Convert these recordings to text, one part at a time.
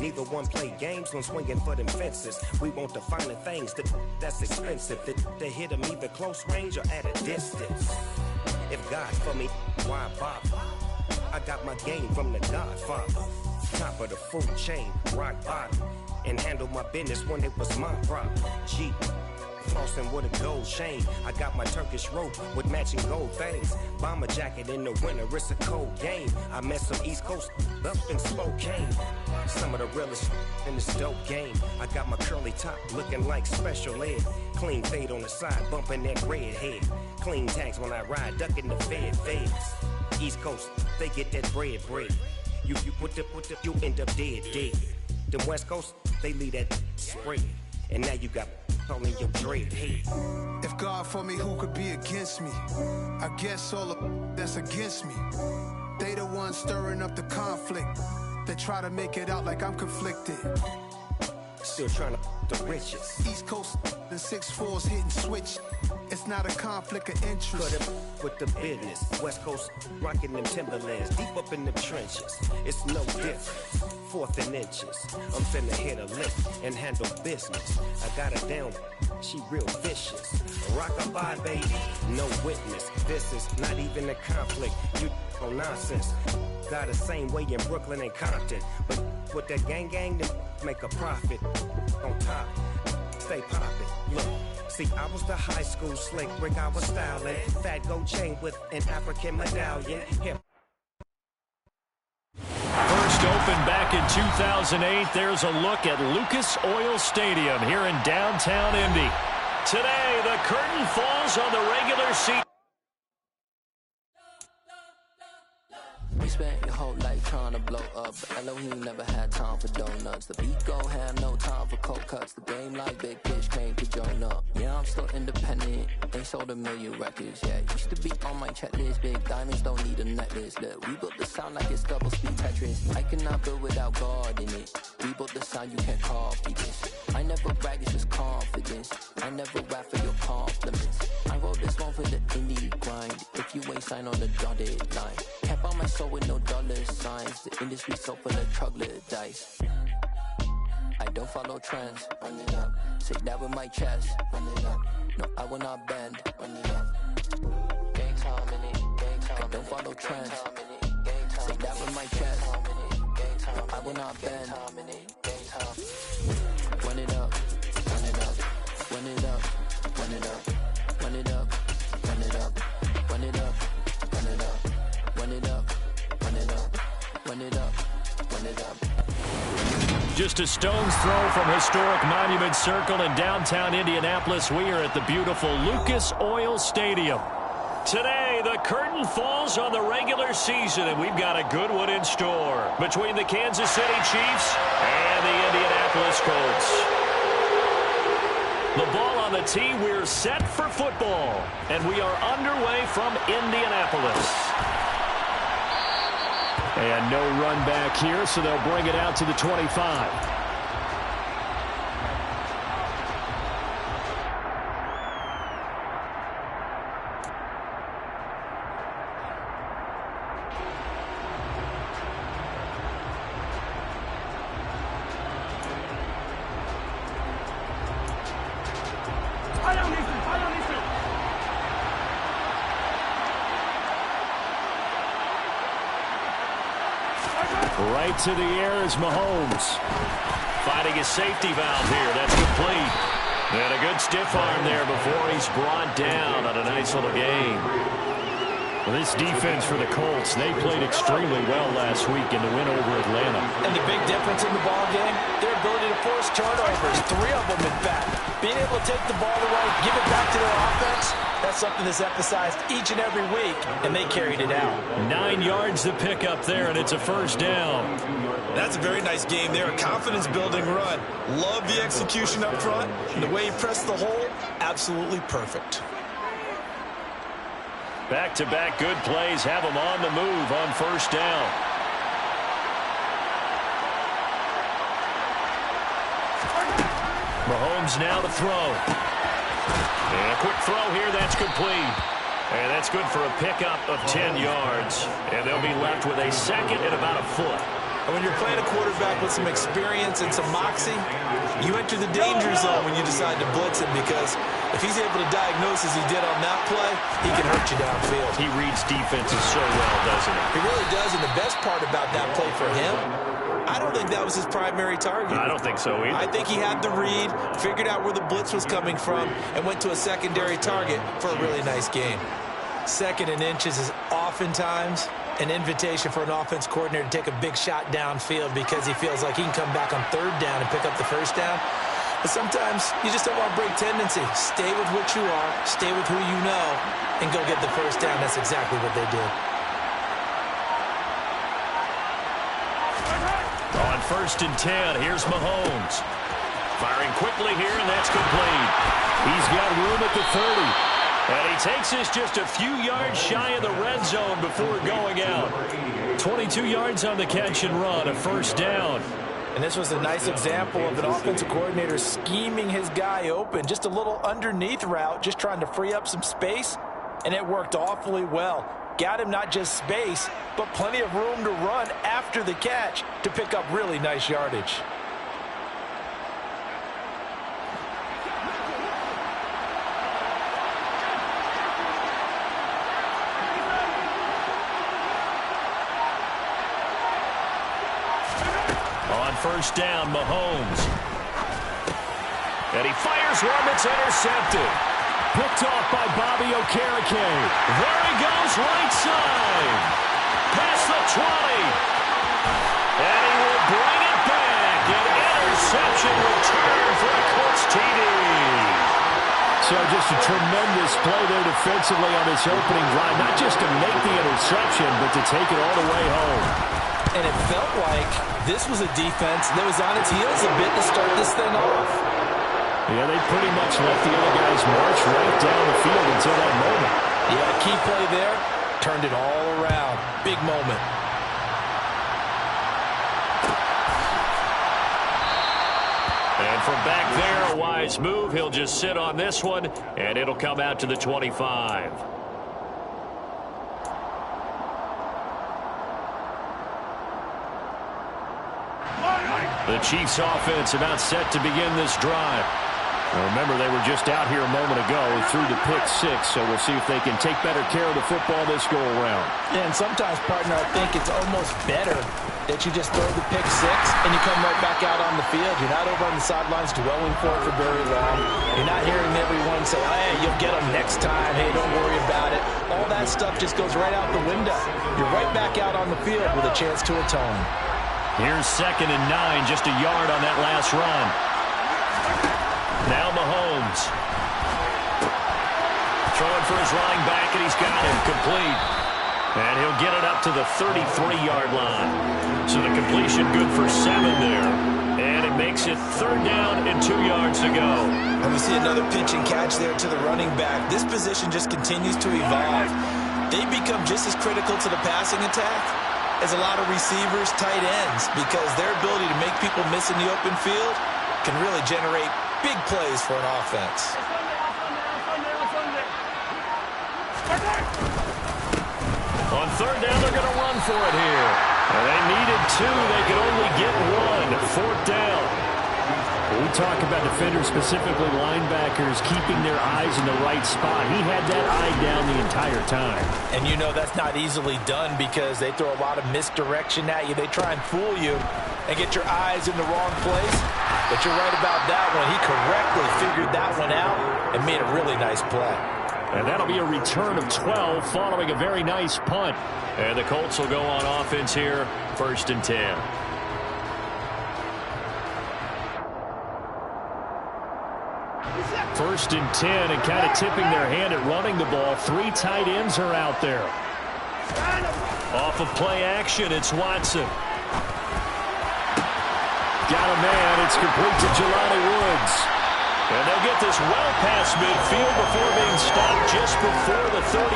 Neither one play games when swinging for them fences. We want the finer things that's expensive. They hit them either close range or at a distance. If God for me, why bother? I got my game from the Godfather. Top of the food chain, rock bottom. And handle my business when it was my problem. G. Flossing with a gold chain. I got my Turkish rope with matching gold things. Bomber jacket in the winter, it's a cold game. I met some East Coast up in Spokane. Some of the realest in this dope game. I got my curly top looking like special ed. Clean fade on the side, bumping that red head. Clean tags when I ride, ducking the feds. East Coast, they get that bread. You you end up dead. Then West Coast, they leave that spread. And now you got only your dread head. If God for me, who could be against me? I guess all of that's against me. They the ones stirring up the conflict. They try to make it out like I'm conflicted. Still trying to the riches. East Coast, the 6'4s hitting switch. It's not a conflict of interest. Cut up with the business. West Coast rocking them Timberlands. Deep up in the trenches. It's no difference. 4th and inches. I'm finna hit a lick and handle business. I got her down. She real vicious. Rock-a-bye, baby. No witness. This is not even a conflict. You on nonsense. Got the same way in Brooklyn and Compton. But with that gang, then make a profit. On top, stay poppin'. Look. See, I was the high school slick Rick, I was styling. Fat gold chain with an African medallion. Hip. First open back in 2008. There's a look at Lucas Oil Stadium here in downtown Indy. Today, the curtain falls on the regular season. We spent your whole life trying to blow up, but Elohim never had time for donuts. The beat go have no time for cold cuts. The game like Big Fish came to join up. Yeah, I'm still independent. They sold 1 million records. Yeah, used to be on my checklist. Big diamonds don't need a necklace. Look, we built the sound like it's double speed Tetris. I cannot build without God in it. We built the sound, you can't copy this. I never brag, it's just confidence. I never rap for your compliments. I wrote this one for the indie grind. If you ain't signed on the dotted line, kept on my soul with no dollar signs. The industry so full of troglodytes. I don't follow trends. Run it up. Say that with my chest. Run it up. No, I will not bend. Run it up. Gang time in it. Gang time. I don't follow trends. Say that with my chest. No, I will not bend. Run it up. Run it up. Run it up. Run it up. Run it up. Run it up. Run it up. Run it up. Run it up. Run it up. Run it up. Run it up. Just a stone's throw from historic Monument Circle in downtown Indianapolis. We are at the beautiful Lucas Oil Stadium. Today, the curtain falls on the regular season, and we've got a good one in store between the Kansas City Chiefs and the Indianapolis Colts. The ball on the tee, we're set for football, and we are underway from Indianapolis. And no run back here, so they'll bring it out to the 25. Right to the air is Mahomes. Fighting his safety valve here. That's complete. And a good stiff arm there before he's brought down on a nice little game. Well, this defense for the Colts, they played extremely well last week in the win over Atlanta. And the big difference in the ball game, their ability to force turnovers, 3 of them in fact. Being able to take the ball away, give it back to their offense, that's something that's emphasized each and every week, and they carried it out. 9 yards to pick up there, and it's a first down. That's a very nice game there, a confidence-building run. Love the execution up front, and the way he pressed the hole, absolutely perfect. Back-to-back good plays have them on the move on first down. Mahomes now to throw. And a quick throw here, that's complete. And that's good for a pickup of 10 yards. And they'll be left with a second and about a foot. And when you're playing a quarterback with some experience and some moxie, you enter the danger zone when you decide to blitz him, because if he's able to diagnose as he did on that play, he can hurt you downfield. He reads defenses so well, doesn't he? He really does, and the best part about that play for him, I don't think that was his primary target. I don't think so either. I think he had the read, figured out where the blitz was coming from, and went to a secondary target for a really nice game. 2nd and inches is oftentimes an invitation for an offense coordinator to take a big shot downfield because he feels like he can come back on 3rd down and pick up the 1st down. But sometimes you just don't want to break tendency. Stay with what you are, stay with who you know, and go get the 1st down. That's exactly what they did. On 1st and 10, here's Mahomes. Firing quickly here, and that's complete. He's got room at the 30. And he takes this just a few yards shy of the red zone before going out. 22 yards on the catch and run, a 1st down. And this was a nice example of an offensive coordinator scheming his guy open. Just a little underneath route, just trying to free up some space, and it worked awfully well. Got him not just space, but plenty of room to run after the catch to pick up really nice yardage. On 1st down, Mahomes. And he fires one that's intercepted. Picked off by Bobby Okereke. There he goes, right side. Past the 20. And he will bring it back. An interception return for a Colts TD. So just a tremendous play there defensively on this opening drive. Not just to make the interception, but to take it all the way home. And it felt like this was a defense that was on its heels a bit to start this thing off. Yeah, they pretty much let the other guys march right down the field until that moment. Yeah, key play there, turned it all around. Big moment. And from back there, a wise move. He'll just sit on this one, and it'll come out to the 25. The Chiefs offense about set to begin this drive. Now remember, they were just out here a moment ago through the pick 6, so we'll see if they can take better care of the football this go-around. Yeah, and sometimes, partner, I think it's almost better that you just throw the pick 6 and you come right back out on the field. You're not over on the sidelines dwelling for it for very long. You're not hearing everyone say, hey, you'll get them next time. Hey, don't worry about it. All that stuff just goes right out the window. You're right back out on the field with a chance to atone. Here's 2nd and 9, just a yard on that last run. Now Mahomes. Throwing for his running back, and he's got him complete. And he'll get it up to the 33-yard line. So the completion good for 7 there. And it makes it 3rd down and 2 yards to go. And we see another pitch and catch there to the running back. This position just continues to evolve. They become just as critical to the passing attack as a lot of receivers, tight ends, because their ability to make people miss in the open field can really generate big plays for an offense. On 3rd down, they're going to run for it here. And they needed 2. They could only get 1. 4th down. We talk about defenders, specifically linebackers, keeping their eyes in the right spot. He had that eye down the entire time. And you know that's not easily done because they throw a lot of misdirection at you. They try and fool you and get your eyes in the wrong place. But you're right about that one. He correctly figured that one out and made a really nice play. And that'll be a return of 12 following a very nice punt. And the Colts will go on offense here, 1st and 10. First and 10, and kind of tipping their hand at running the ball. 3 tight ends are out there. Off of play action, it's Watson. Got a man. It's complete to Jelani Woods. And they'll get this well past midfield before being stopped just before the 35.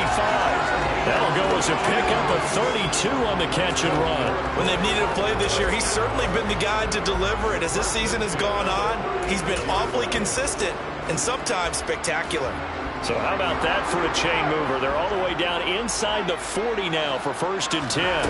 That'll go as a pickup of 32 on the catch and run. When they've needed a play this year, he's certainly been the guy to deliver it. As this season has gone on, he's been awfully consistent and sometimes spectacular. So how about that for a chain mover? They're all the way down inside the 40 now for 1st and 10.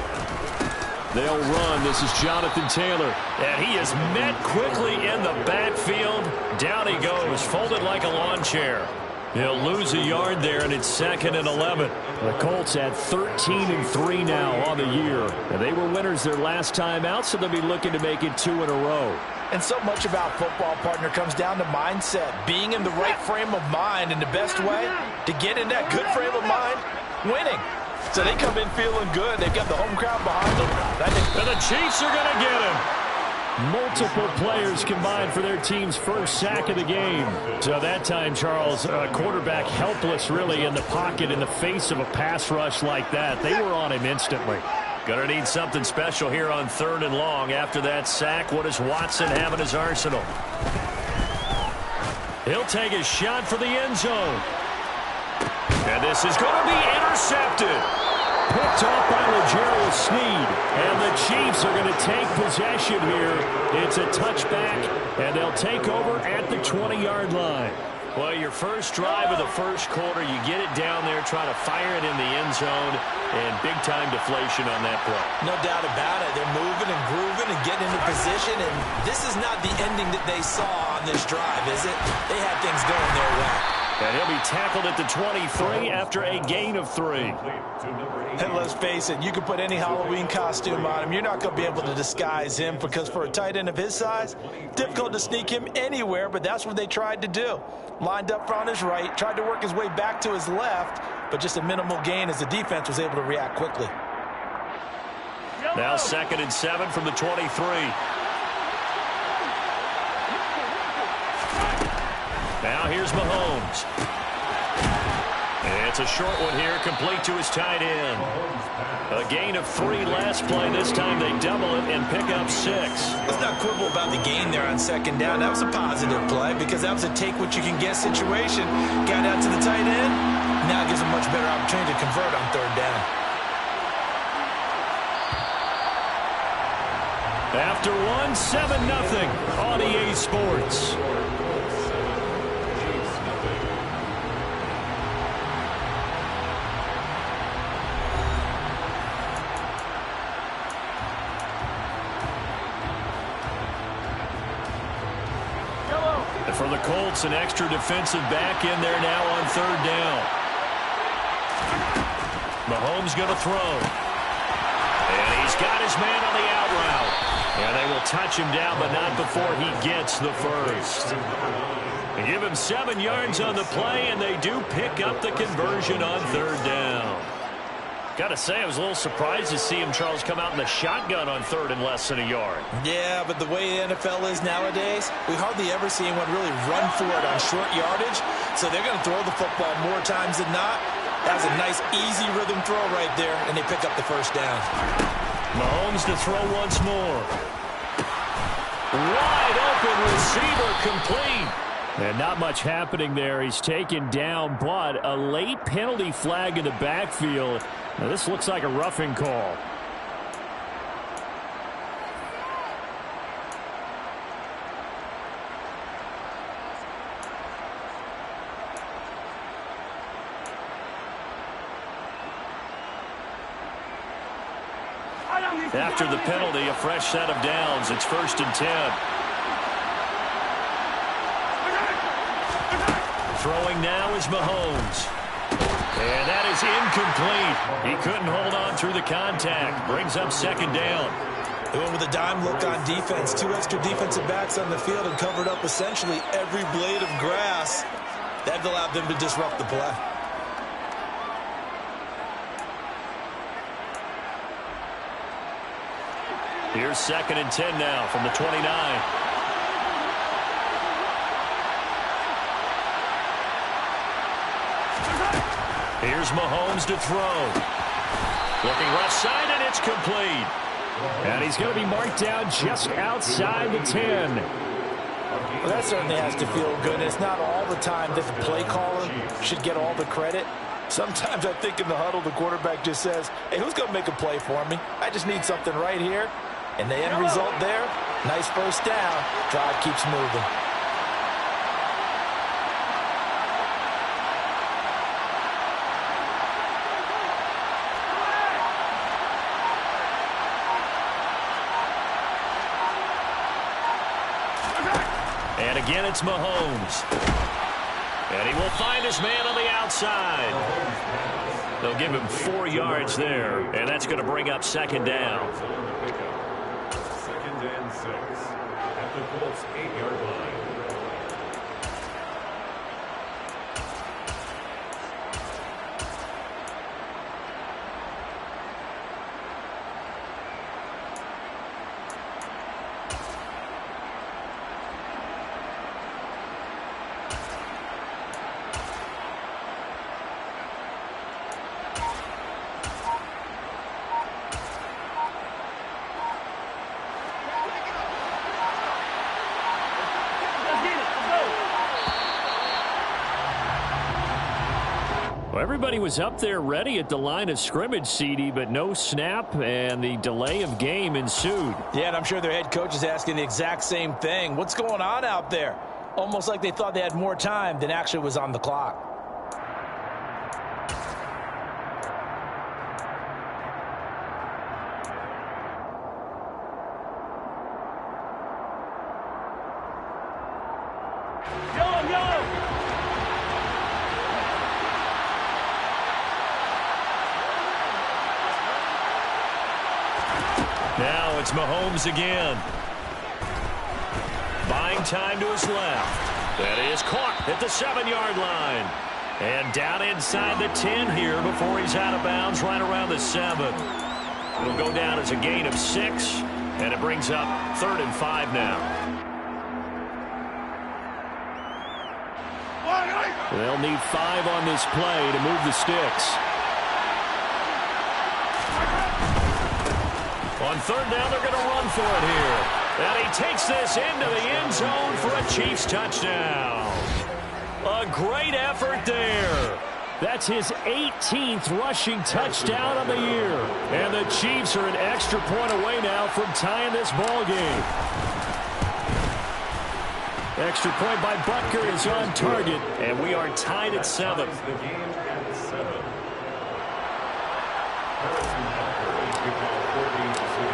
They'll run. This is Jonathan Taylor. And he is met quickly in the backfield. Down he goes, folded like a lawn chair. He'll lose a yard there, and it's 2nd and 11. The Colts at 13-3 now on the year. And they were winners their last time out, so they'll be looking to make it 2 in a row. And so much about football, partner, comes down to mindset. Being in the right frame of mind, and the best way to get in that good frame of mind, winning. So they come in feeling good. They've got the home crowd behind them. And the Chiefs are going to get him. Multiple players combined for their team's first sack of the game. So that time, Charles, quarterback helpless really in the pocket in the face of a pass rush like that. They were on him instantly. Going to need something special here on 3rd and long. After that sack, what does Watson have in his arsenal? He'll take a shot for the end zone. And this is going to be intercepted. Picked off by L'Jarius Sneed. And the Chiefs are going to take possession here. It's a touchback, and they'll take over at the 20-yard line. Well, your first drive of the first quarter, you get it down there, try to fire it in the end zone, and big-time deflation on that play. No doubt about it. They're moving and grooving and getting into position, and this is not the ending that they saw on this drive, is it? They had things going their way. And he'll be tackled at the 23 after a gain of 3. And let's face it, you can put any Halloween costume on him. You're not going to be able to disguise him because for a tight end of his size, difficult to sneak him anywhere, but that's what they tried to do. Lined up on his right, tried to work his way back to his left, but just a minimal gain as the defense was able to react quickly. Now 2nd and 7 from the 23. Now here's Mahomes. It's a short one here, complete to his tight end. A gain of 3 last play. This time they double it and pick up 6. Let's not quibble about the gain there on 2nd down. That was a positive play because that was a take-what-you-can-get situation. Got out to the tight end. Now it gives a much better opportunity to convert on 3rd down. After 1, 7-0 on EA Sports. For the Colts, an extra defensive back in there now on 3rd down. Mahomes going to throw. And he's got his man on the out route. And they will touch him down, but not before he gets the first. They give him 7 yards on the play, and they do pick up the conversion on 3rd down. Got to say, I was a little surprised to see him, Charles, come out in the shotgun on 3rd and less than a yard. Yeah, but the way the NFL is nowadays, we hardly ever see anyone really run for it on short yardage. So they're going to throw the football more times than not. That was a nice, easy rhythm throw right there, and they pick up the first down. Mahomes to throw once more. Wide open receiver complete. And not much happening there. He's taken down, but a late penalty flag in the backfield. Now, this looks like a roughing call. After the penalty, a fresh set of downs. It's 1st and 10. Throwing now is Mahomes. And that is incomplete. He couldn't hold on through the contact. Brings up 2nd down. They went with a dime look on defense. 2 extra defensive backs on the field and covered up essentially every blade of grass. That allowed them to disrupt the play. Here's 2nd and 10 now from the 29. Here's Mahomes to throw. Looking left side, and it's complete. And he's going to be marked down just outside the 10. Well, that certainly has to feel good. It's not all the time that the play caller should get all the credit. Sometimes I think in the huddle, the quarterback just says, hey, who's going to make a play for me? I just need something right here. And the end result there, nice first down. Drive keeps moving. And again, it's Mahomes. And he will find his man on the outside. They'll give him 4 yards there, and that's going to bring up second down. 2nd and 6 at the Colts 8-yard line. Everybody was up there ready at the line of scrimmage, CD, but no snap, and the delay of game ensued. Yeah, and I'm sure their head coach is asking the exact same thing. What's going on out there? Almost like they thought they had more time than actually was on the clock. Now it's Mahomes again. Buying time to his left. That is caught at the 7-yard line. And down inside the 10 here before he's out of bounds right around the 7. It'll go down as a gain of 6, and it brings up 3rd and 5 now. They'll need 5 on this play to move the sticks. On 3rd down, they're going to run for it here. And he takes this into the end zone for a Chiefs touchdown. A great effort there. That's his 18th rushing touchdown of the year. And the Chiefs are an extra point away now from tying this ball game. Extra point by Butker is on target, and we are tied at 7.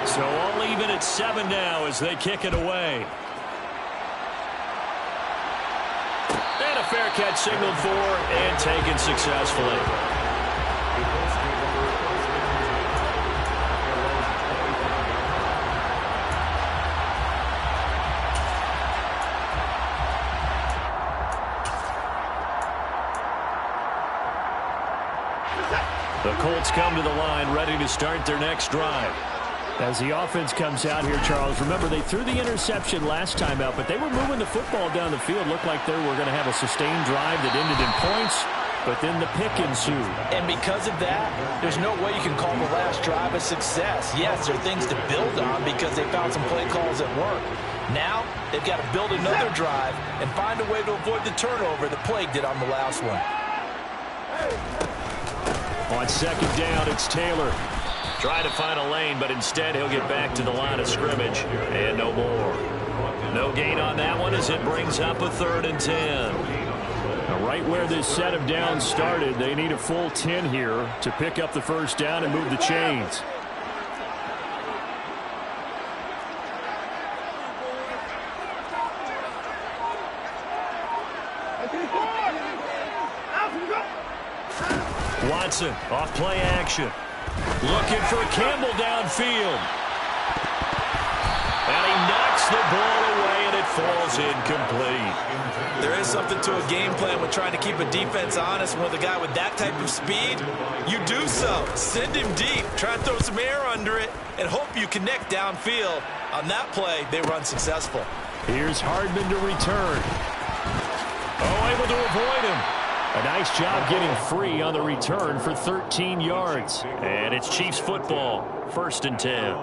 So all even at 7 now as they kick it away. And a fair catch signaled for and taken successfully. The Colts come to the line ready to start their next drive. As the offense comes out here, Charles, remember they threw the interception last time out, but they were moving the football down the field. Looked like they were going to have a sustained drive that ended in points, but then the pick ensued. And because of that, there's no way you can call the last drive a success. Yes, there are things to build on because they found some play calls that work. Now, they've got to build another drive and find a way to avoid the turnover that plagued it on the last one. On 2nd down, it's Taylor. Try to find a lane, but instead he'll get back to the line of scrimmage. And no more. No gain on that one as it brings up a 3rd and 10. Now, right where this set of downs started, they need a full 10 here to pick up the 1st down and move the chains. Watson off play action. Looking for Campbell downfield. And he knocks the ball away, and it falls incomplete. There is something to a game plan with trying to keep a defense honest. With a guy with that type of speed, you do so. Send him deep. Try and throw some air under it and hope you connect downfield. On that play, they were unsuccessful. Here's Hardman to return. Oh, able to avoid him. A nice job getting free on the return for 13 yards. And it's Chiefs football, 1st and 10.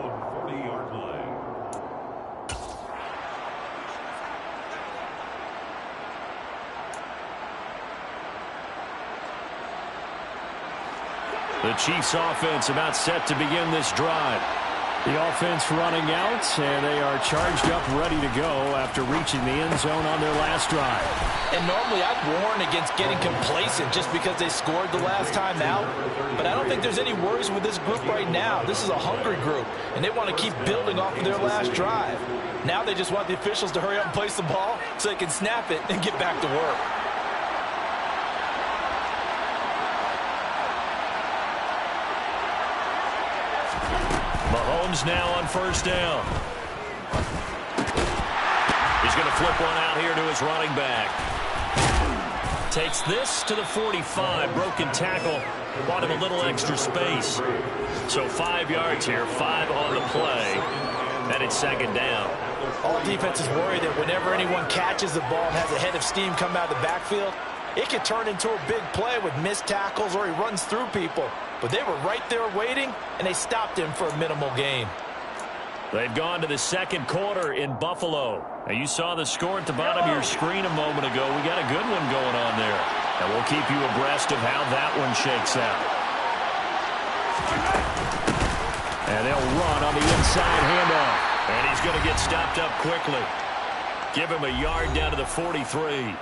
The Chiefs offense about set to begin this drive. The offense running out, and they are charged up, ready to go after reaching the end zone on their last drive. And normally I'd warn against getting complacent just because they scored the last time out. But I don't think there's any worries with this group right now. This is a hungry group, and they want to keep building off of their last drive. Now they just want the officials to hurry up and place the ball so they can snap it and get back to work. Mahomes now on first down. He's going to flip one out here to his running back. Takes this to the 45. Broken tackle. Bought him a little extra space. So 5 yards here, 5 on the play. And it's second down. All defenses worry that whenever anyone catches the ball and has a head of steam come out of the backfield, it could turn into a big play with missed tackles or he runs through people. But they were right there waiting, and they stopped him for a minimal gain. They've gone to the second quarter in Buffalo. Now, you saw the score at the bottom of your screen a moment ago. We got a good one going on there. And we'll keep you abreast of how that one shakes out. And they'll run on the inside handoff. And he's going to get stopped up quickly. Give him a yard down to the 43.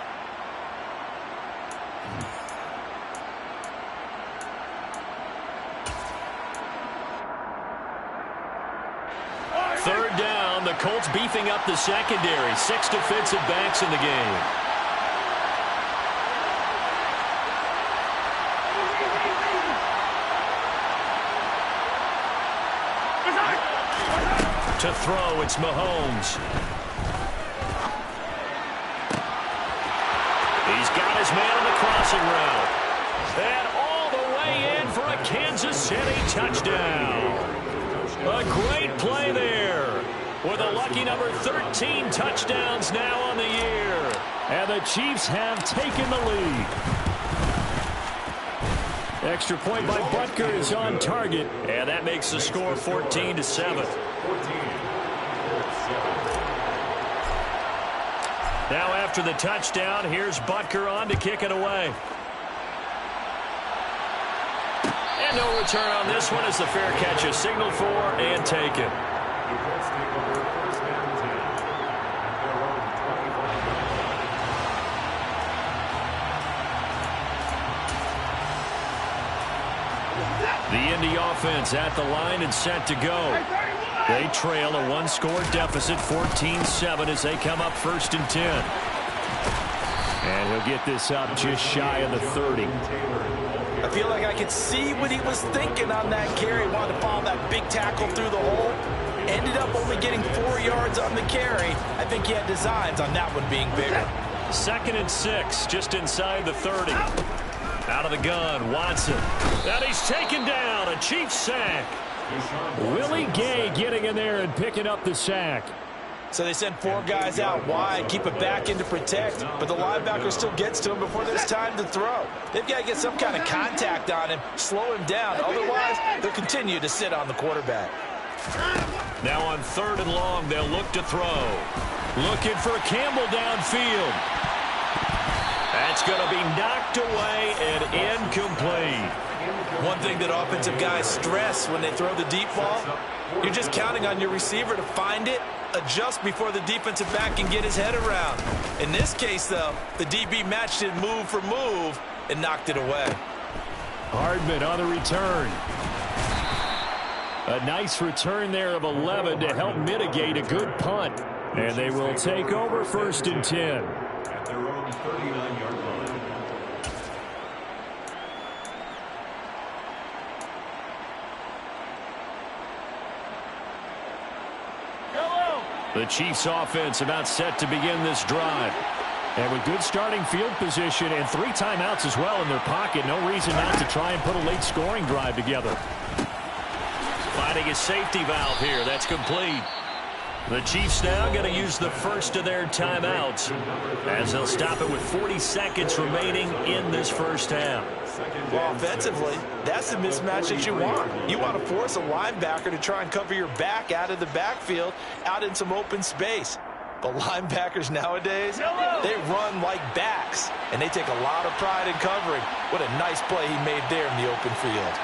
Third down, the Colts beefing up the secondary. 6 defensive backs in the game. To throw, it's Mahomes. He's got his man on the crossing route. And all the way in for a Kansas City touchdown. A great play there. With a lucky number 13 touchdowns now on the year. And the Chiefs have taken the lead. Extra point by Butker is on target. And that makes the score 14-7. Now after the touchdown, here's Butker on to kick it away. And no return on this one as the fair catch is signaled for and taken. The Indy offense at the line and set to go. They trail a one-score deficit, 14-7, as they come up 1st and 10. And he'll get this up just shy of the 30. I feel like I could see what he was thinking on that carry. Wanted to follow that big tackle through the hole. Ended up only getting 4 yards on the carry. I think he had designs on that one being bigger. 2nd and 6, just inside the 30. Out of the gun, Watson. And he's taken down, a Chiefs sack. Willie Gay getting in there and picking up the sack. So they send 4 guys out wide, keep it back in to protect, but the linebacker still gets to him before there's time to throw. They've got to get some kind of contact on him, slow him down. Otherwise, they'll continue to sit on the quarterback. Now on 3rd and long, they'll look to throw. Looking for Campbell downfield. That's going to be knocked away and incomplete. One thing that offensive guys stress when they throw the deep ball, you're just counting on your receiver to find it, adjust before the defensive back can get his head around. In this case, though, the DB matched it move for move and knocked it away. Hardman on the return. A nice return there of 11 to help mitigate a good punt. And they will take over 1st and 10. At their own 39-yard line. The Chiefs offense about set to begin this drive. And with good starting field position and 3 timeouts as well in their pocket, no reason not to try and put a late scoring drive together. Finding a safety valve here. That's complete. The Chiefs now going to use the first of their timeouts as they'll stop it with 40 seconds remaining in this first half. Well, offensively, that's the mismatch that you want. You want to force a linebacker to try and cover your back out of the backfield, out in some open space. But linebackers nowadays, they run like backs, and they take a lot of pride in covering. What a nice play he made there in the open field.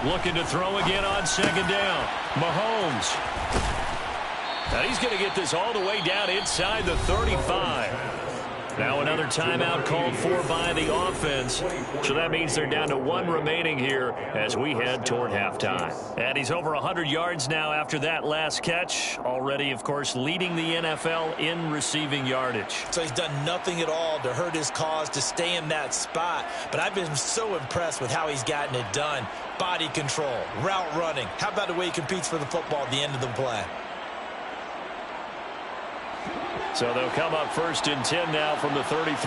Looking to throw again on 2nd down. Mahomes. Now he's going to get this all the way down inside the 35. Now another timeout called for by the offense. So that means they're down to 1 remaining here as we head toward halftime. And he's over 100 yards now after that last catch. Already, of course, leading the NFL in receiving yardage. So he's done nothing at all to hurt his cause, to stay in that spot. But I've been so impressed with how he's gotten it done. Body control, route running. How about the way he competes for the football at the end of the play? So they'll come up 1st and 10 now from the 33.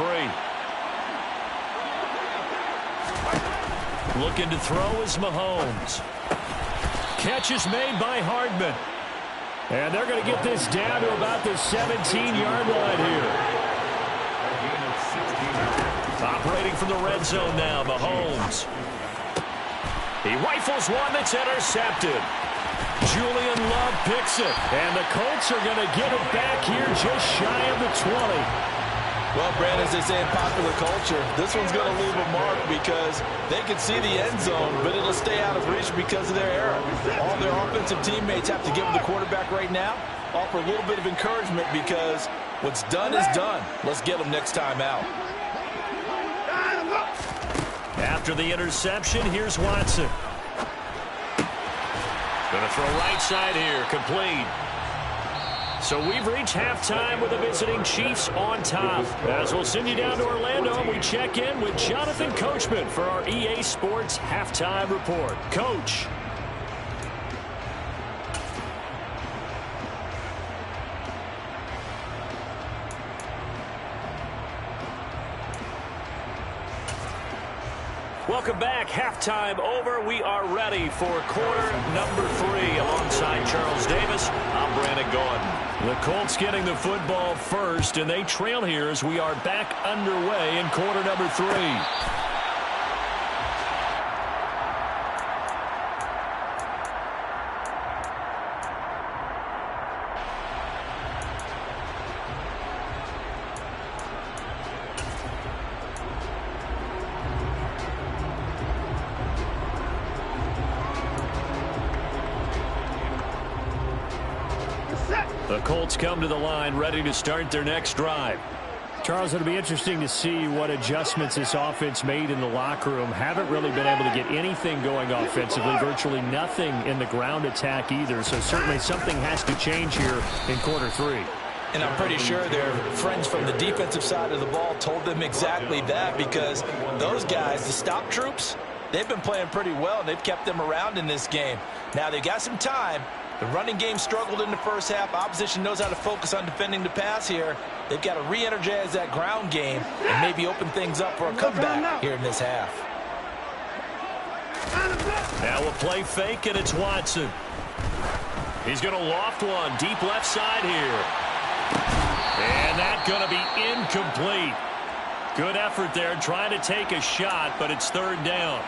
Looking to throw is Mahomes. Catch is made by Hardman. And they're going to get this down to about the 17-yard line here. Operating from the red zone now, Mahomes. He rifles one that's intercepted. Julian Love picks it, and the Colts are going to get it back here just shy of the 20. Well, Brandon, as they say in popular culture, this one's going to leave a mark because they can see the end zone, but it'll stay out of reach because of their error. All their offensive teammates have to give the quarterback right now, offer a little bit of encouragement because what's done is done. Let's get them next time out. After the interception, here's Watson. Going to throw right side here, complete. So we've reached halftime with the visiting Chiefs on top. As we'll send you down to Orlando, and we check in with Jonathan Coachman for our EA Sports Halftime Report. Coach. Welcome back. Halftime over. We are ready for quarter number 3. Alongside Charles Davis, I'm Brandon Gaudin. The Colts getting the football first, and they trail here as we are back underway in quarter number 3. The Colts come to the line ready to start their next drive. Charles, it'll be interesting to see what adjustments this offense made in the locker room. Haven't really been able to get anything going offensively, virtually nothing in the ground attack either. So certainly something has to change here in quarter 3. And I'm pretty sure their friends from the defensive side of the ball told them exactly that, because those guys, the stop troops, they've been playing pretty well, and they've kept them around in this game. Now they've got some time. The running game struggled in the first half. Opposition knows how to focus on defending the pass here. They've got to re-energize that ground game and maybe open things up for a comeback here in this half. Now a play fake, and it's Watson. He's going to loft one deep left side here. And that's going to be incomplete. Good effort there trying to take a shot, but it's 3rd down.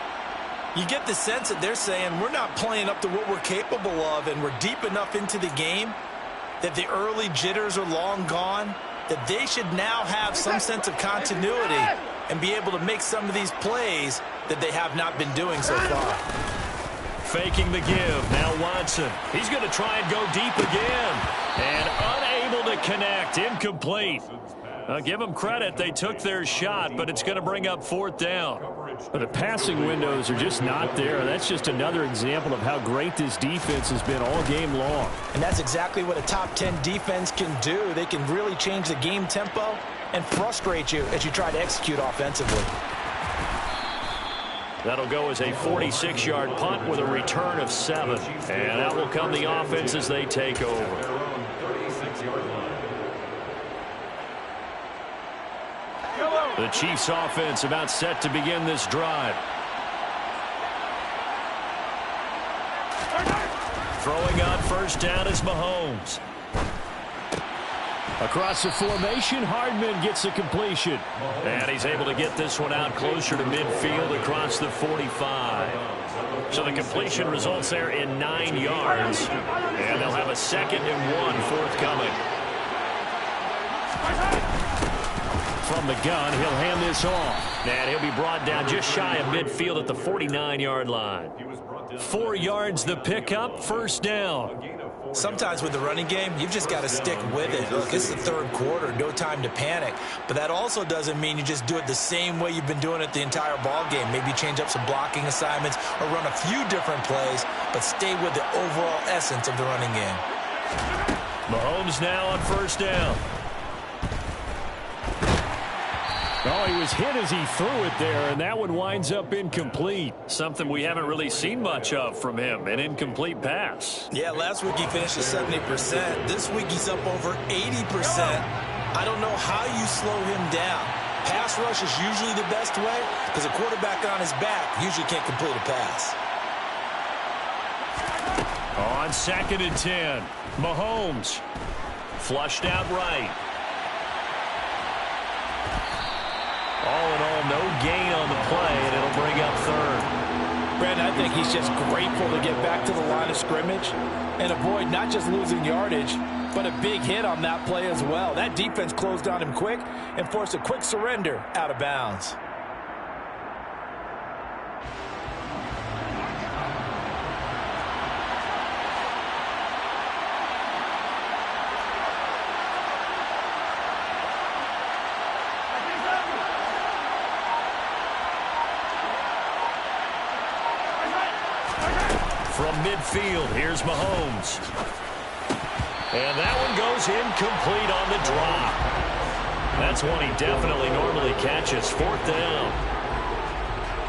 You get the sense that they're saying we're not playing up to what we're capable of, and we're deep enough into the game that the early jitters are long gone, that they should now have some sense of continuity and be able to make some of these plays that they have not been doing so far. Faking the give. Now Watson. He's going to try and go deep again. And unable to connect. Incomplete. Give them credit. They took their shot, but it's going to bring up 4th down. But the passing windows are just not there. That's just another example of how great this defense has been all game long. And that's exactly what a top 10 defense can do. They can really change the game tempo and frustrate you as you try to execute offensively. That'll go as a 46-yard punt with a return of 7. And that will come the offense as they take over. The Chiefs offense about set to begin this drive. Throwing on 1st down is Mahomes. Across the formation, Hardman gets a completion. And he's able to get this one out closer to midfield across the 45. So the completion results there in 9 yards. And they'll have a 2nd and 1 forthcoming. from the gun. He'll hand this off. And he'll be brought down just shy of midfield at the 49-yard line. 4 yards the pickup, first down. Sometimes with the running game, you've just got to stick with it. Look, it's the third quarter, no time to panic. But that also doesn't mean you just do it the same way you've been doing it the entire ball game. Maybe change up some blocking assignments or run a few different plays, but stay with the overall essence of the running game. Mahomes now on first down. Oh, he was hit as he threw it there, and that one winds up incomplete. Something we haven't really seen much of from him, an incomplete pass. Yeah, last week he finished at 70%. This week he's up over 80%. I don't know how you slow him down. Pass rush is usually the best way because a quarterback on his back usually can't complete a pass. On 2nd and 10, Mahomes flushed out right. All in all, no gain on the play, and it'll bring up third. Brandon, I think he's just grateful to get back to the line of scrimmage and avoid not just losing yardage, but a big hit on that play as well. That defense closed on him quick and forced a quick surrender out of bounds. From midfield, here's Mahomes. And that one goes incomplete on the drop. That's one he definitely normally catches. 4th down.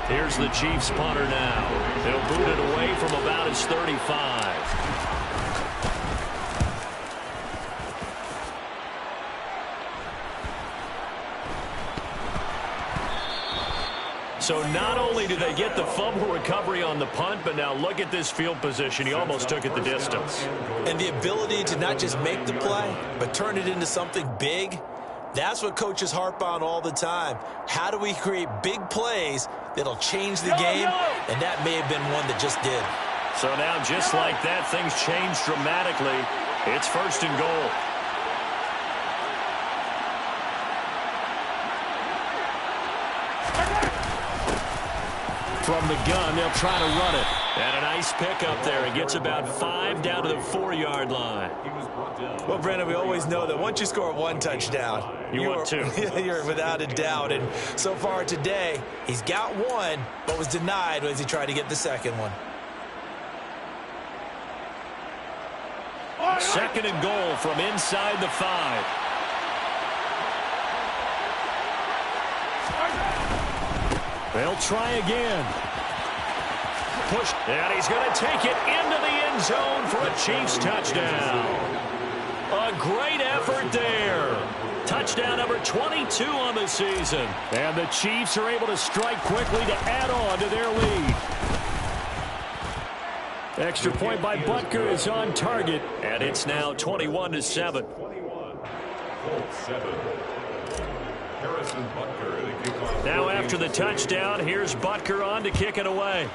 Here's the Chiefs punter now. They'll boot it away from about his 35. So not only do they get the fumble recovery on the punt, but now look at this field position. He almost took it the distance. And the ability to not just make the play, but turn it into something big, that's what coaches harp on all the time. How do we create big plays that'll change the game? And that may have been one that just did. So now just like that, things change dramatically. It's 1st and goal. From the gun, they'll try to run it. And a nice pickup there. It gets about 5 down to the 4-yard line. Well, Brandon, we always know that once you score 1 touchdown, you want 2. You're without a doubt. And so far today, he's got 1, but was denied as he tried to get the second one. 2nd and goal from inside the 5. They'll try again. Push, and he's going to take it into the end zone for a Chiefs touchdown. A great effort there. Touchdown number 22 on the season. And the Chiefs are able to strike quickly to add on to their lead. Extra point by Butker is on target. And it's now 21-7. Now after the touchdown, here's Butker on to kick it away.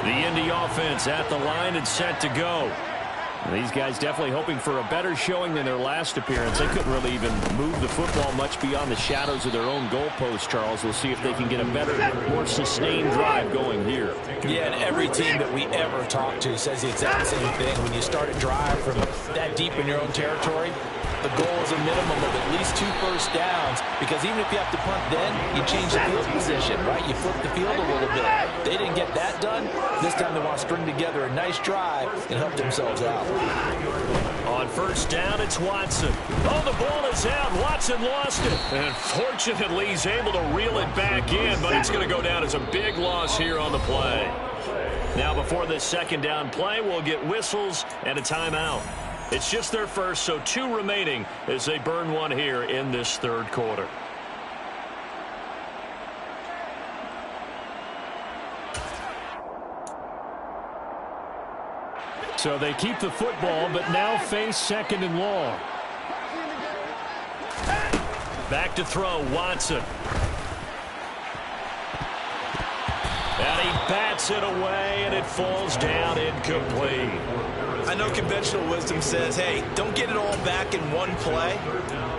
The Indy offense at the line and set to go. These guys definitely hoping for a better showing than their last appearance. They couldn't really even move the football much beyond the shadows of their own goalpost, Charles. We'll see if they can get a better, more sustained drive going here. Yeah, and every team that we ever talk to says the exact same thing. When you start a drive from that deep in your own territory, the goal is a minimum of at least 2 first downs, because even if you have to punt then, you change the field position, right? You flip the field a little bit. They didn't get that done. This time they want to string together a nice drive and help themselves out. On first down, it's Watson. Oh, the ball is out. Watson lost it. And fortunately, he's able to reel it back in, but it's going to go down as a big loss here on the play. Now, before this second down play, we'll get whistles and a timeout. It's just their first, so 2 remaining as they burn 1 here in this third quarter. So they keep the football, but now face 2nd and long. Back to throw, Watson. And he bats it away, and it falls down incomplete. I know conventional wisdom says, hey, don't get it all back in one play.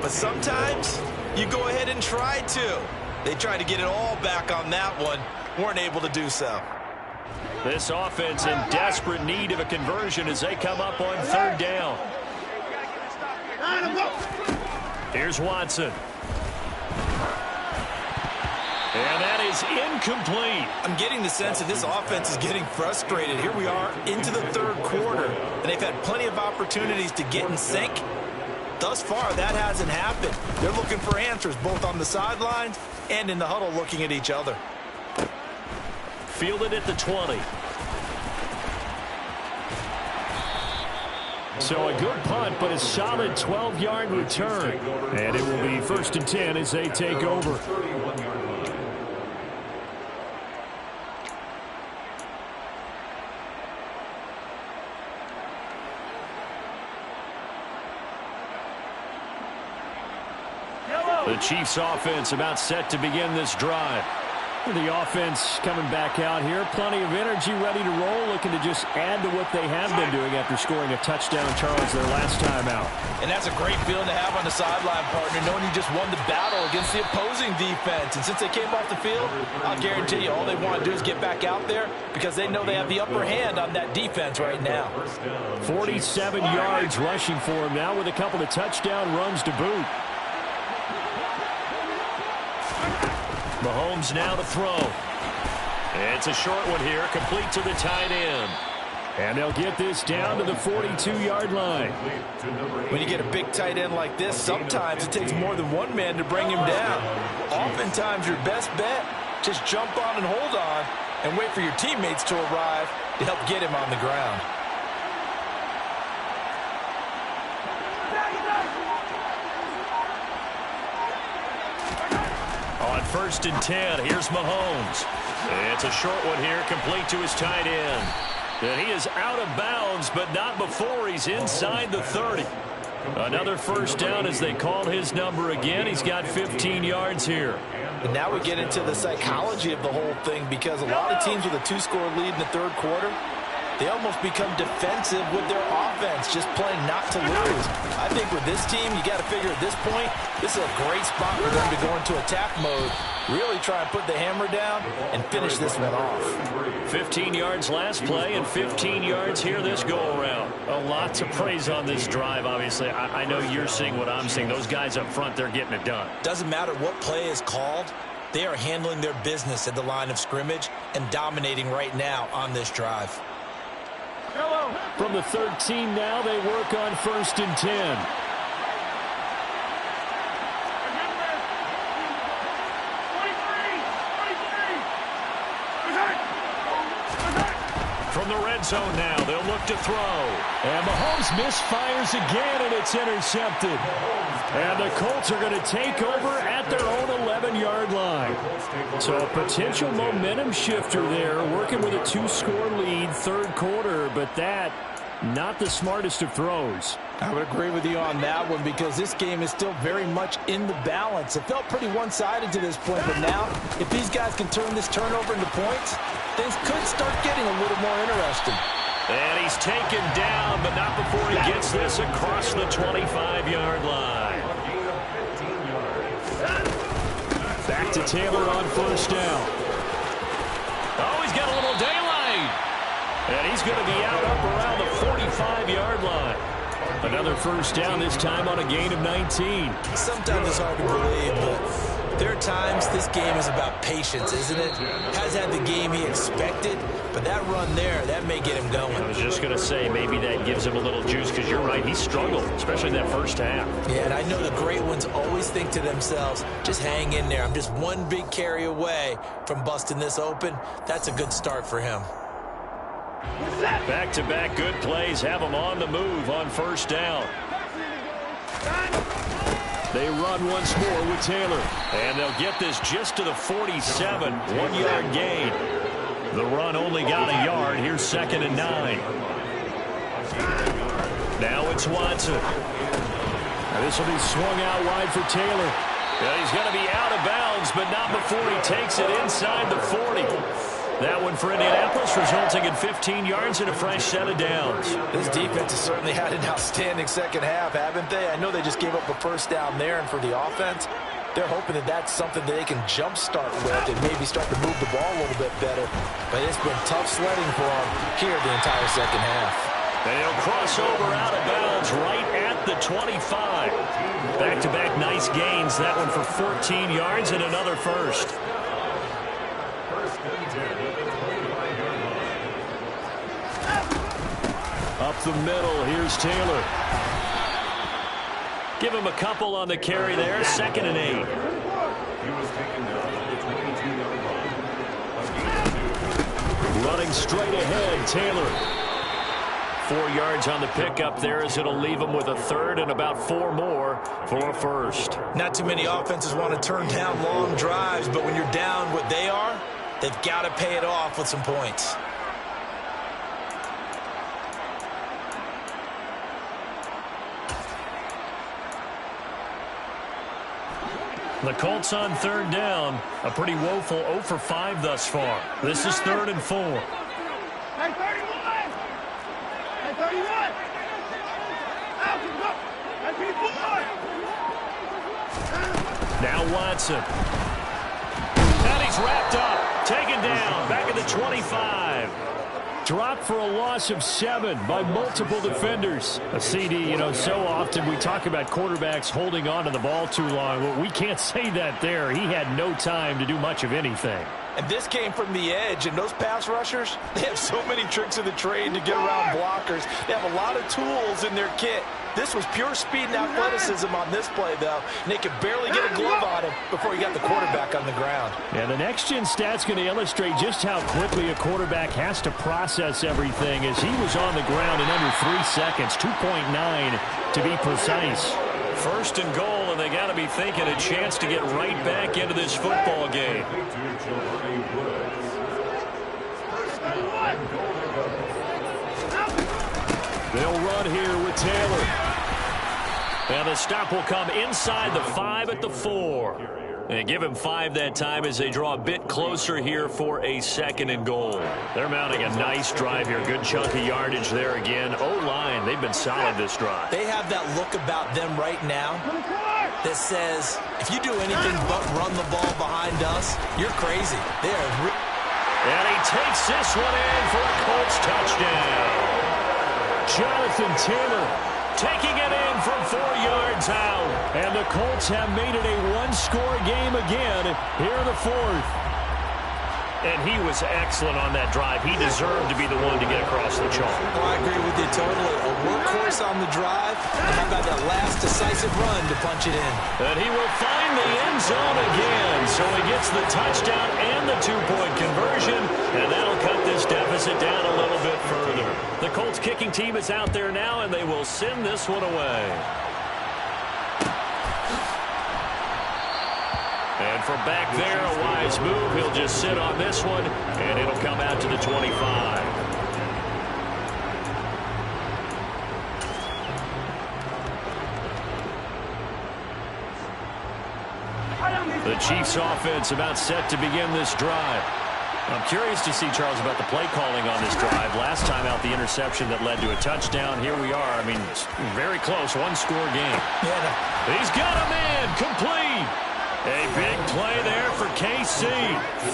But sometimes you go ahead and try to. They tried to get it all back on that one. Weren't able to do so. This offense in desperate need of a conversion as they come up on 3rd down. Here's Watson. And that is incomplete. I'm getting the sense that this offense is getting frustrated. Here we are into the 3rd quarter, and they've had plenty of opportunities to get in sync. Thus far, that hasn't happened. They're looking for answers both on the sidelines and in the huddle looking at each other. Fielded at the 20. So a good punt, but a solid 12-yard return. And it will be 1st and 10 as they take over. The Chiefs offense about set to begin this drive. The offense coming back out here. Plenty of energy, ready to roll, looking to just add to what they have been doing after scoring a touchdown, Charles, their last time out. And that's a great feeling to have on the sideline, partner, knowing you just won the battle against the opposing defense. And since they came off the field, I'll guarantee you all they want to do is get back out there because they know they have the upper hand on that defense right now. 47 yards rushing for him now with a couple of touchdown runs to boot. Mahomes now to throw. It's a short one here, complete to the tight end. And they'll get this down to the 42-yard line. When you get a big tight end like this, sometimes it takes more than one man to bring him down. Oftentimes, your best bet, just jump on and hold on and wait for your teammates to arrive to help get him on the ground. On 1st and 10, here's Mahomes. It's a short one here, complete to his tight end. And he is out of bounds, but not before he's inside the 30. Another 1st down as they call his number again. He's got 15 yards here. And now we get into the psychology of the whole thing because a lot of teams with a 2-score lead in the 3rd quarter, they almost become defensive with their offense, just playing not to lose. I think with this team, you got to figure at this point, this is a great spot for them to go into attack mode, really try and put the hammer down and finish this one off. 15 yards last play and 15 yards here this go-around. A lot to praise on this drive, obviously. I know you're seeing what I'm seeing. Those guys up front, they're getting it done. Doesn't matter what play is called. They are handling their business at the line of scrimmage and dominating right now on this drive. From the 13 now, they work on 1st and 10. From the red zone now, they'll look to throw. And Mahomes misfires again, and it's intercepted. And the Colts are going to take over at their own 11-yard line. So a potential momentum shifter there, working with a 2-score lead, 3rd quarter, but that not the smartest of throws. I would agree with you on that one because this game is still very much in the balance. It felt pretty one-sided to this point, but now if these guys can turn this turnover into points, things could start getting a little more interesting. And he's taken down, but not before he gets this across the 25-yard line. Back to Taylor on 1st down. Oh, he's got a little daylight. And he's going to be out up around the 45-yard line. Another 1st down, this time on a gain of 19. Sometimes it's hard to believe, but there are times this game is about patience, isn't it? Has had the game he expected, but that run there, that may get him going. I was just going to say, maybe that gives him a little juice, because you're right, he struggled, especially in that 1st half. Yeah, and I know the great ones always think to themselves, just hang in there. I'm just one big carry away from busting this open. That's a good start for him. Back-to-back good plays have them on the move on 1st down. They run once more with Taylor. And they'll get this just to the 47, 1-yard gain. The run only got a yard. Here's 2nd and 9. Now it's Watson. Now this will be swung out wide for Taylor. Yeah, he's going to be out of bounds, but not before he takes it inside the 40. That one for Indianapolis, resulting in 15 yards and a fresh set of downs. This defense has certainly had an outstanding second half, haven't they? I know they just gave up a first down there, and for the offense, they're hoping that that's something that they can jumpstart with and maybe start to move the ball a little bit better. But it's been tough sledding for them here the entire second half. And he'll cross over out of bounds right at the 25. Back-to-back nice gains. That one for 14 yards and another first. Up the middle, here's Taylor. Give him a couple on the carry there. 2nd and 8. He was taken down at the 22-yard line. Running straight ahead, Taylor. 4 yards on the pickup there as it'll leave him with a third and about 4 more for a first. Not too many offenses want to turn down long drives, but when you're down what they are, they've got to pay it off with some points. The Colts on 3rd down. A pretty woeful 0 for 5 thus far. This is 3rd and 4. Hey, 31! Hey, 31! Now Watson. And he's wrapped up. Taken down. Back at the 25. Dropped for a loss of 7 by multiple defenders. A CD, you know, so often we talk about quarterbacks holding on to the ball too long. Well, we can't say that there. He had no time to do much of anything. And this came from the edge, and those pass rushers, they have so many tricks of the trade to get around blockers. They have a lot of tools in their kit. This was pure speed and athleticism on this play, though. And they could barely get a glove on him before he got the quarterback on the ground. Yeah, the next-gen stat's going to illustrate just how quickly a quarterback has to process everything, as he was on the ground in under 3 seconds, 2.9 to be precise. 1st and goal, and they got to be thinking a chance to get right back into this football game. They'll run here with Taylor. And the stop will come inside the 5 at the 4. And give him 5 that time as they draw a bit closer here for a 2nd and goal. They're mounting a nice drive here. Good chunky yardage there again. O-line, they've been solid this drive. They have that look about them right now that says, if you do anything but run the ball behind us, you're crazy. They are and he takes this one in for a Colts touchdown. Jonathan Taylor taking it in from 4 yards out. And the Colts have made it a one-score game again here in the 4th. And he was excellent on that drive. He deserved to be the one to get across the chalk. Oh, I agree with you totally. A workhorse on the drive. And how about that last decisive run to punch it in? And he will find the end zone again. So he gets the touchdown and the 2-point conversion. And that'll cut this deficit down a little bit further. The Colts kicking team is out there now, and they will send this one away. And from back there, a wise move. He'll just sit on this one, and it'll come out to the 25. The Chiefs offense about set to begin this drive. I'm curious to see, Charles, about the play calling on this drive. Last time out, the interception that led to a touchdown. Here we are. I mean, very close, one-score game. Yeah. He's got a man, complete. A big play there for KC.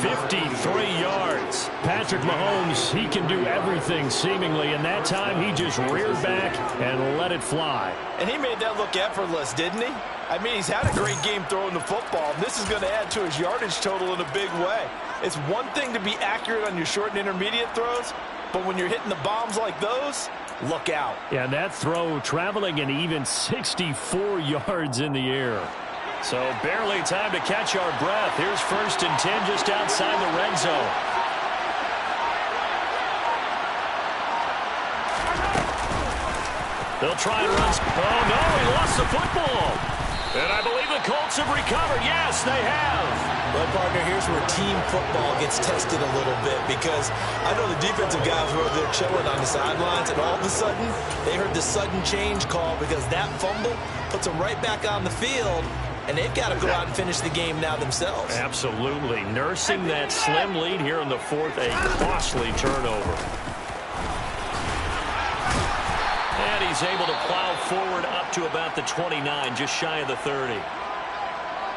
53 yards. Patrick Mahomes, he can do everything seemingly, and that time he just reared back and let it fly. And he made that look effortless, didn't he? I mean, he's had a great game throwing the football. And this is going to add to his yardage total in a big way. It's one thing to be accurate on your short and intermediate throws, but when you're hitting the bombs like those, look out. Yeah, that throw traveling an even 64 yards in the air. So barely time to catch our breath. Here's 1st and 10 just outside the red zone. They'll try and run. Oh, no, he lost the football. And I believe the Colts have recovered. Yes, they have. Well, partner, here's where team football gets tested a little bit because I know the defensive guys were over there chilling on the sidelines, and all of a sudden, they heard the sudden change call because that fumble puts them right back on the field, and they've got to go out and finish the game now themselves. Absolutely. Nursing that slim lead here in the fourth, a costly turnover. And he's able to plow forward up to about the 29, just shy of the 30.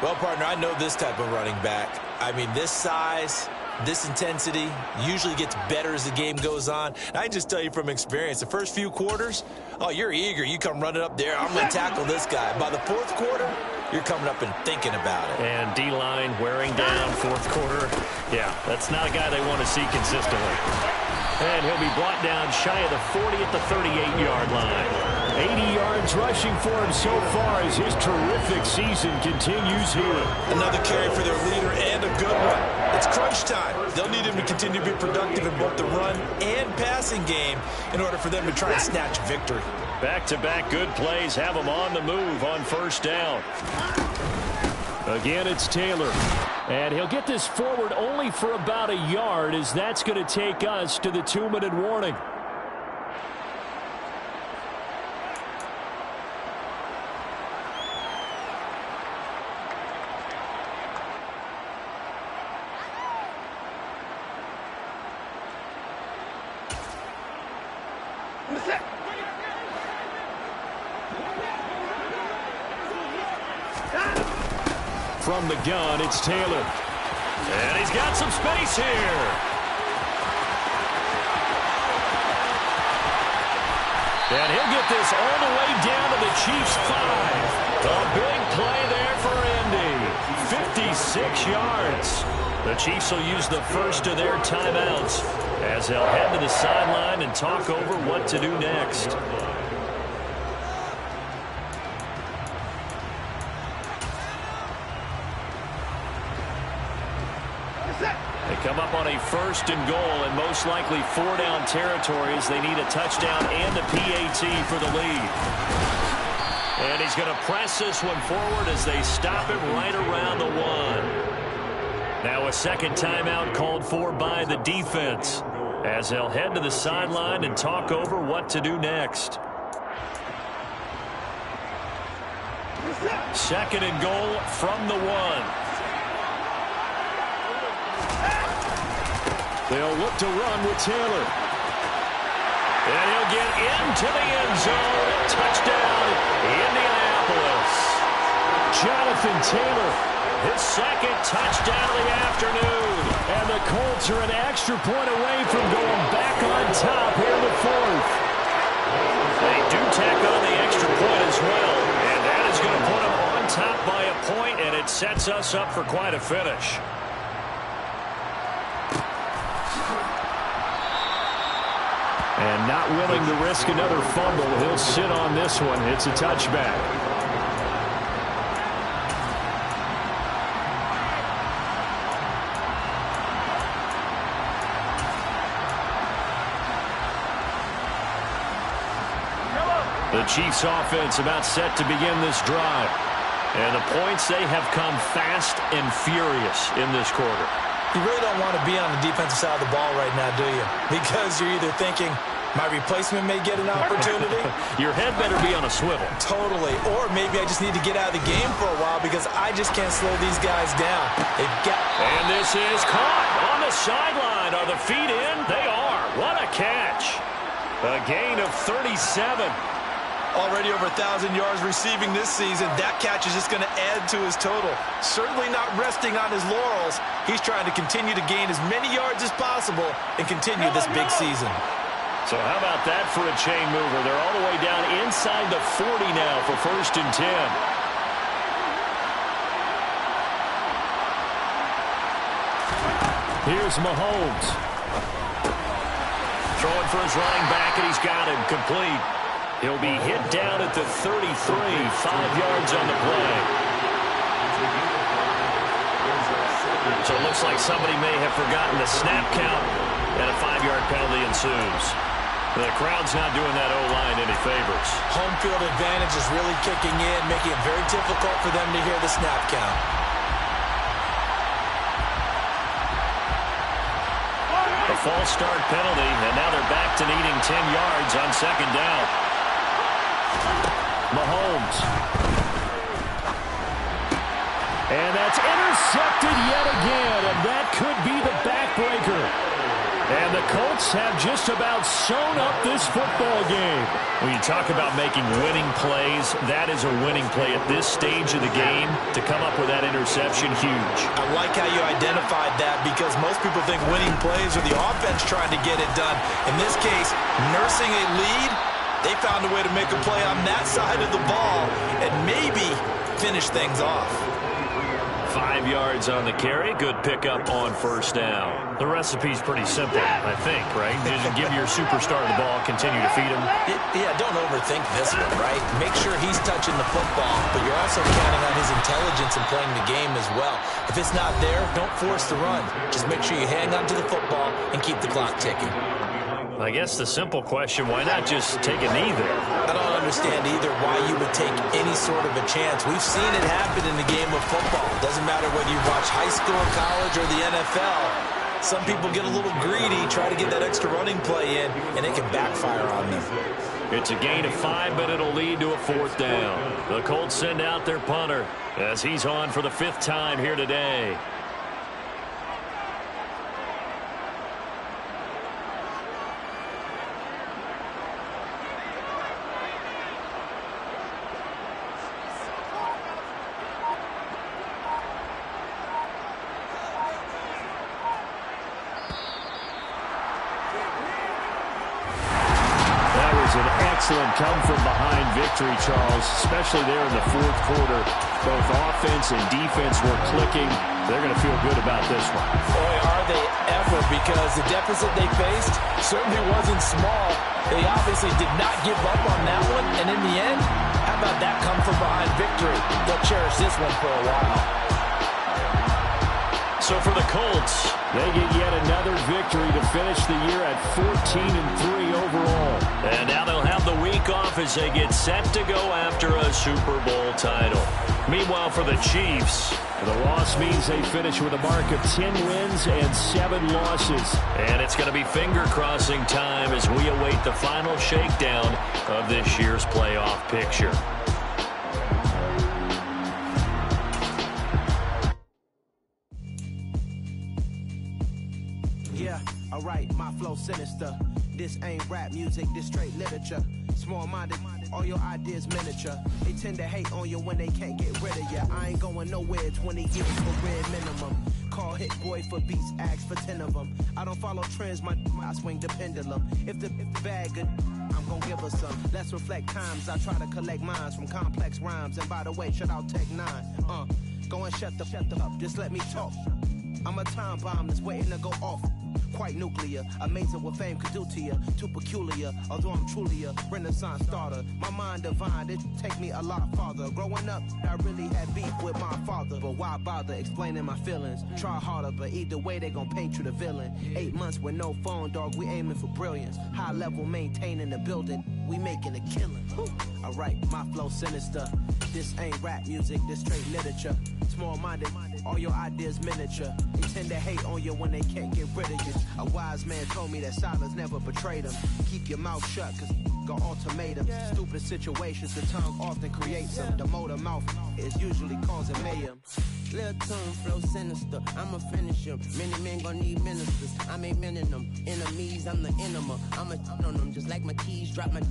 Well, partner, I know this type of running back. I mean, this size, this intensity usually gets better as the game goes on. And I can just tell you from experience, the first few quarters, oh, you're eager. You come running up there, I'm going to tackle this guy. By the fourth quarter, you're coming up and thinking about it. And D-line wearing down fourth quarter. Yeah, that's not a guy they want to see consistently. And he'll be brought down shy of the 40 at the 38-yard line. 80 yards rushing for him so far as his terrific season continues here. Another carry for their leader and a good one. It's crunch time. They'll need him to continue to be productive in both the run and passing game in order for them to try and snatch victory. Back-to-back good plays have him on the move on first down. Again, it's Taylor. And he'll get this forward only for about a yard, as that's going to take us to the 2-minute warning. From the gun, it's Taylor. And he's got some space here. And he'll get this all the way down to the Chiefs' 5. A big play there for Indy. 56 yards. The Chiefs will use the first of their timeouts as they'll head to the sideline and talk over what to do next. They come up on a first and goal and most likely 4-down territory as they need a touchdown and a PAT for the lead. And he's going to press this one forward as they stop him right around the 1. Now a second timeout called for by the defense as they'll head to the sideline and talk over what to do next. Second and goal from the 1. They'll look to run with Taylor. And he'll get into the end zone. Touchdown, Indianapolis. Jonathan Taylor. His second touchdown of the afternoon. And the Colts are an extra point away from going back on top here in the fourth. They do tack on the extra point as well. And that is going to put them on top by a point, and it sets us up for quite a finish. And not willing to risk another fumble, he'll sit on this one. It's a touchback. The Chiefs offense about set to begin this drive. And the points, they have come fast and furious in this quarter. You really don't want to be on the defensive side of the ball right now, do you? Because you're either thinking, my replacement may get an opportunity. Your head better be on a swivel. Totally. Or maybe I just need to get out of the game for a while because I just can't slow these guys down. And this is caught on the sideline. Are the feet in? They are. What a catch. A gain of 37. Already over 1,000 yards receiving this season. That catch is just going to add to his total. Certainly not resting on his laurels. He's trying to continue to gain as many yards as possible and continue this big season. So how about that for a chain mover? They're all the way down inside the 40 now for 1st and 10. Here's Mahomes. Throwing for his running back, and he's got him complete. He'll be hit down at the 33, 5 yards on the play. So it looks like somebody may have forgotten the snap count, and a 5-yard penalty ensues. The crowd's not doing that O-line any favors. Home field advantage is really kicking in, making it very difficult for them to hear the snap count. false start penalty, and now they're back to needing 10 yards on second down. Mahomes. And that's intercepted yet again, and that could be the backbreaker. And the Colts have just about sewn up this football game. When you talk about making winning plays, that is a winning play at this stage of the game. To come up with that interception, huge. I like how you identified that, because most people think winning plays are the offense trying to get it done. In this case, nursing a lead, they found a way to make a play on that side of the ball and maybe finish things off. 5 yards on the carry. Good pickup on first down. The recipe's pretty simple, I think, right? Just give your superstar the ball, continue to feed him. Yeah, don't overthink this one, right? Make sure he's touching the football, but you're also counting on his intelligence in playing the game as well. If it's not there, don't force the run. Just make sure you hang on to the football and keep the clock ticking. I guess the simple question, why not just take a knee there? I don't understand either why you would take any sort of a chance. We've seen it happen in the game of football. Doesn't matter whether you watch high school, college, or the NFL. Some people get a little greedy, try to get that extra running play in, and it can backfire on them. It's a gain of 5, but it'll lead to a fourth down. The Colts send out their punter as he's on for the 5th time here today. Excellent come-from-behind victory, Charles, especially there in the fourth quarter. Both offense and defense were clicking. They're going to feel good about this one. Boy, are they ever, because the deficit they faced certainly wasn't small. They obviously did not give up on that one, and in the end, how about that come-from-behind victory? They'll cherish this one for a while. So for the Colts, they get yet another victory to finish the year at 14-3 overall. And now they'll have the week off as they get set to go after a Super Bowl title. Meanwhile, for the Chiefs, the loss means they finish with a mark of 10 wins and 7 losses. And it's going to be finger-crossing time as we await the final shakedown of this year's playoff picture. Alright, my flow sinister. This ain't rap music, this straight literature. Small-minded, all your ideas miniature. They tend to hate on you when they can't get rid of you. I ain't going nowhere, 20 years career minimum. Call Hit Boy for beats, ask for 10 of them. I don't follow trends, I swing the pendulum. If the bag good, I'm gonna give her some. Let's reflect times, I try to collect minds from complex rhymes. And by the way, shout out Tech 9. Go and shut the up, just let me talk. I'm a time bomb that's waiting to go off. Quite nuclear, amazing what fame could do to you. Too peculiar, although I'm truly a renaissance starter. My mind divine, it take me a lot farther. Growing up, I really had beef with my father. But why bother explaining my feelings? Try harder, but either way they gon' paint you the villain. 8 months with no phone, dog, we aiming for brilliance. High level maintaining the building, we making a killing. Alright, my flow sinister. This ain't rap music, this straight literature. Small-minded, all your ideas miniature. They tend to hate on you when they can't get rid of you. A wise man told me that silence never betrayed him. Keep your mouth shut, cause got ultimatums. Stupid situations, the tongue often creates them. The motor mouth is usually causing mayhem. Lil' tune, flow sinister, I'ma finish him. Many men gon' need ministers, I'm a men in them. Enemies, I'm the enema. I'ma on them, just like my keys, drop my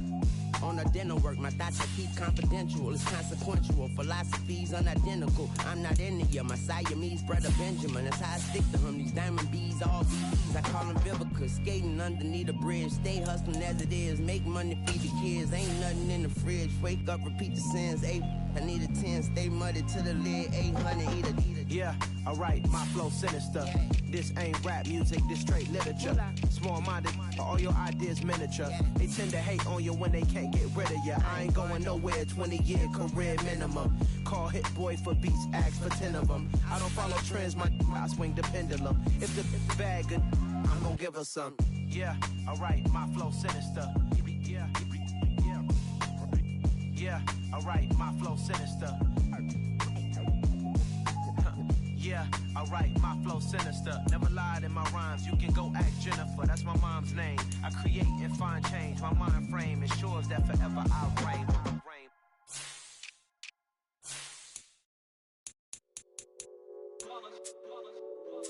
on the dental work. My thoughts I keep confidential, it's consequential. Philosophies unidentical, I'm not into you. My Siamese brother Benjamin, that's how I stick to him. These diamond bees, all BBs, I call them Vivica. Skating underneath a bridge, stay hustling as it is. Make money, feed the kids, ain't nothing in the fridge. Wake up, repeat the sins, I need a 10, stay muddy to the lid, 800, eat a. Yeah, alright, my flow sinister. This ain't rap music, this straight literature. Small-minded, all your ideas miniature. They tend to hate on you when they can't get rid of you. I ain't going nowhere, 20-year career minimum. Call Hit Boy for beats, ask for 10 of them. I don't follow trends, I swing the pendulum. If the bag good, I'm gonna give her some. Yeah, alright, my flow sinister. Yeah, alright, my flow sinister. Yeah, Alright, my flow sinister. Never lied in my rhymes. You can go ask Jennifer. That's my mom's name. I create and find change. My mind frame ensures that forever I'll reign.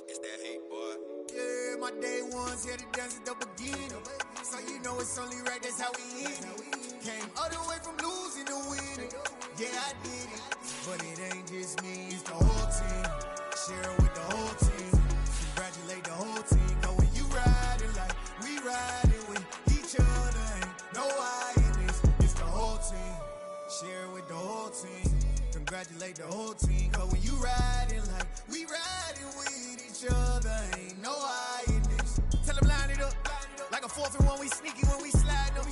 It's that hate, boy. Yeah, my day ones here to dance at the beginning. So you know it's only right, that's how we end it. Came all the way from losing to winning. Yeah, I did it. But it ain't just me, it's the whole team. Share with the whole team. Congratulate the whole team. Cause when you riding like we riding with each other, ain't no I in this. It's the whole team. Share with the whole team. Congratulate the whole team. Cause when you riding like we riding with each other, ain't no I in this. Tell them line it up. Like a 4th and 1, we sneaky when we slide up.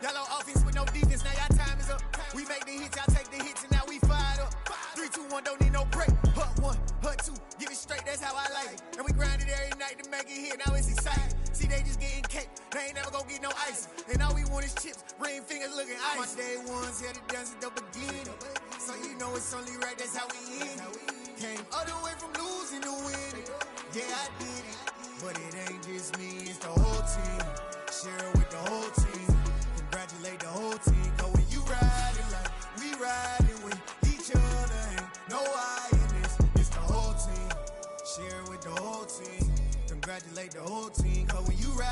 Y'all on offense with no defense, now y'all time is up. We make the hits, y'all take the hits, and now we fired up. 3, 2, 1, don't need no break. Hut 1, hut 2, give it straight, that's how I like it. And we grind it every night to make it hit, now it's exciting. See, they just getting cake, they ain't never gonna get no ice. And all we want is chips, ring fingers looking ice. My day ones here to dance at the beginning. So you know it's only right, that's how we end it. Came all the way from losing to winning. Yeah, I did it. But it ain't just me, it's the whole team. Share it with the whole team. Congratulate the whole team. Cause when you riding like we riding with each other, ain't no I in this. It's the whole team. Share it with the whole team. Congratulate the whole team. Cause when you ride